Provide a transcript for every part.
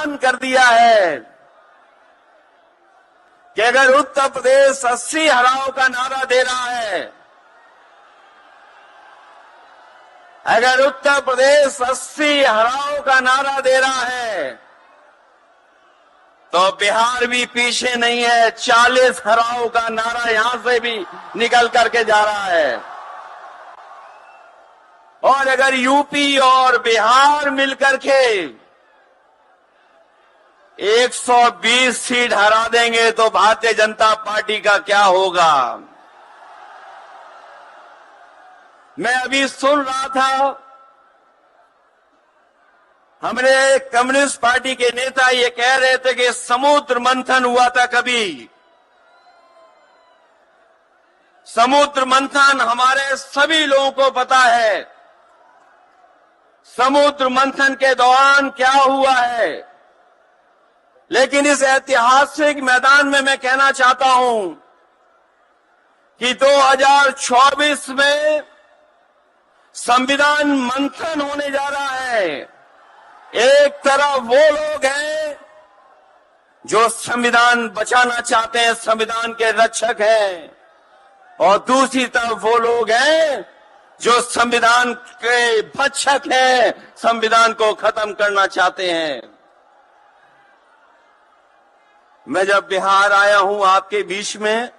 ऐलान कर दिया है कि अगर उत्तर प्रदेश 80 हराओ का नारा दे रहा है, अगर उत्तर प्रदेश 80 हराओ का नारा दे रहा है, तो बिहार भी पीछे नहीं है। 40 हराओ का नारा यहां से भी निकल करके जा रहा है। और अगर यूपी और बिहार मिलकर के 120 सीट हरा देंगे तो भारतीय जनता पार्टी का क्या होगा। मैं अभी सुन रहा था, हमारे कम्युनिस्ट पार्टी के नेता ये कह रहे थे कि समुद्र मंथन हुआ था कभी। समुद्र मंथन हमारे सभी लोगों को पता है। समुद्र मंथन के दौरान क्या हुआ है, लेकिन इस ऐतिहासिक मैदान में मैं कहना चाहता हूं कि 2024 में संविधान मंथन होने जा रहा है। एक तरफ वो लोग हैं जो संविधान बचाना चाहते हैं, संविधान के रक्षक हैं, और दूसरी तरफ वो लोग हैं जो संविधान के भक्षक हैं, संविधान को खत्म करना चाहते हैं। मैं जब बिहार आया हूं आपके बीच में,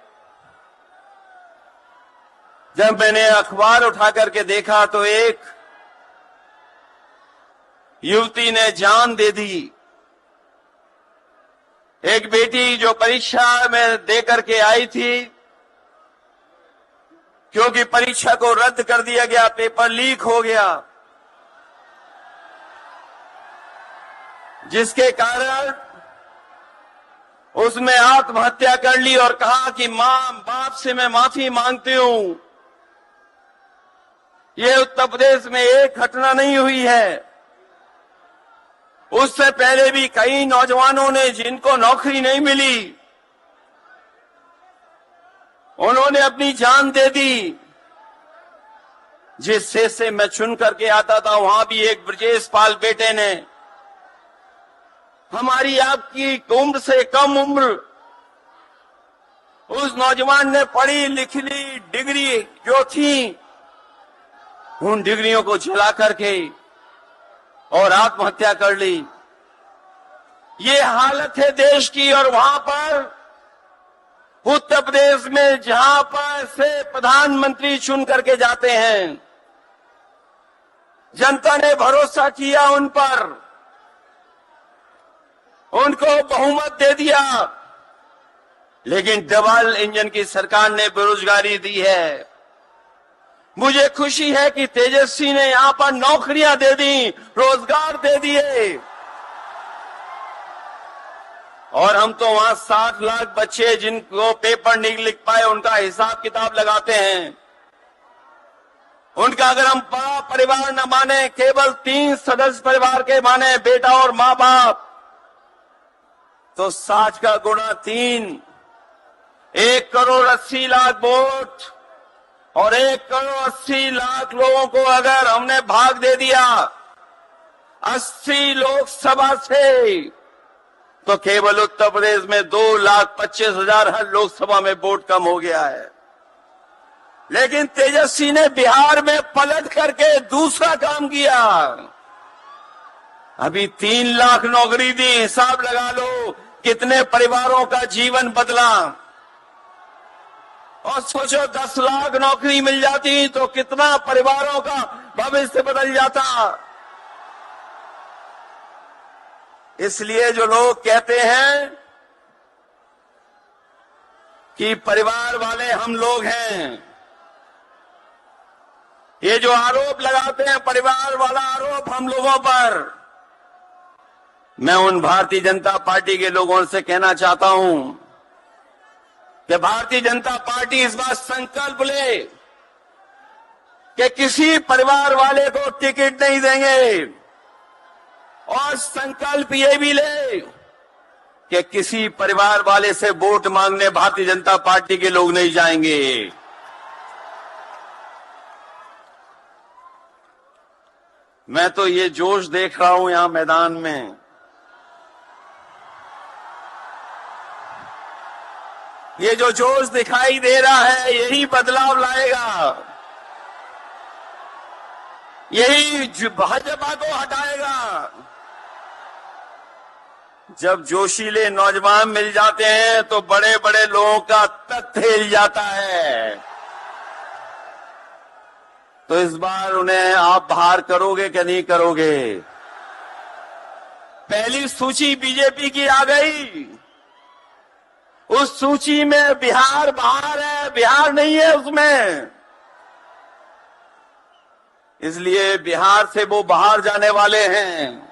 जब मैंने अखबार उठा करके देखा तो एक युवती ने जान दे दी। एक बेटी जो परीक्षा में दे करके आई थी, क्योंकि परीक्षा को रद्द कर दिया गया, पेपर लीक हो गया, जिसके कारण उसने आत्महत्या कर ली और कहा कि मां बाप से मैं माफी मांगती हूं। ये उत्तर प्रदेश में एक घटना नहीं हुई है। उससे पहले भी कई नौजवानों ने, जिनको नौकरी नहीं मिली, उन्होंने अपनी जान दे दी। जिस देश से मैं चुन करके आता था, वहां भी एक ब्रजेश पाल बेटे ने, हमारी आपकी उम्र से कम उम्र, उस नौजवान ने पढ़ी लिखी डिग्री जो थी, उन डिग्रियों को जला करके और आत्महत्या कर ली। ये हालत है देश की। और वहां पर उत्तर प्रदेश में, जहां पर से प्रधानमंत्री चुन करके जाते हैं, जनता ने भरोसा किया उन पर, उनको बहुमत दे दिया, लेकिन डबल इंजन की सरकार ने बेरोजगारी दी है। मुझे खुशी है कि तेजस्वी ने यहां पर नौकरियां दे दी, रोजगार दे दिए, और हम तो वहां 60 लाख बच्चे जिनको पेपर नहीं लिख पाए, उनका हिसाब किताब लगाते हैं। उनका अगर हम बड़ा परिवार न माने, केवल 3 सदस्य परिवार के माने, बेटा और मां बाप, तो 60 का गुणा 3, 1,80,00,000 वोट, और 1,80,00,000 लोगों को अगर हमने भाग दे दिया 80 लोकसभा से, तो केवल उत्तर प्रदेश में 2,25,000 हर लोकसभा में वोट कम हो गया है। लेकिन तेजस्वी ने बिहार में पलट करके दूसरा काम किया। अभी 3 लाख नौकरी दी, हिसाब लगा लो कितने परिवारों का जीवन बदला। और सोचो 10 लाख नौकरी मिल जाती तो कितना परिवारों का भविष्य बदल जाता। इसलिए जो लोग कहते हैं कि परिवार वाले हम लोग हैं, ये जो आरोप लगाते हैं परिवार वाला आरोप हम लोगों पर, मैं उन भारतीय जनता पार्टी के लोगों से कहना चाहता हूं कि भारतीय जनता पार्टी इस बात संकल्प ले कि किसी परिवार वाले को टिकट नहीं देंगे, और संकल्प ये भी ले कि किसी परिवार वाले से वोट मांगने भारतीय जनता पार्टी के लोग नहीं जाएंगे। मैं तो ये जोश देख रहा हूं यहां मैदान में, ये जो जोश दिखाई दे रहा है यही बदलाव लाएगा, यही भाजपा को हटाएगा। जब जोशीले नौजवान मिल जाते हैं तो बड़े बड़े लोगों का तख्त हिल जाता है। तो इस बार उन्हें आप बाहर करोगे कि नहीं करोगे? पहली सूची बीजेपी की आ गई, उस सूची में बिहार बाहर है, बिहार नहीं है उसमें। इसलिए बिहार से वो बाहर जाने वाले हैं।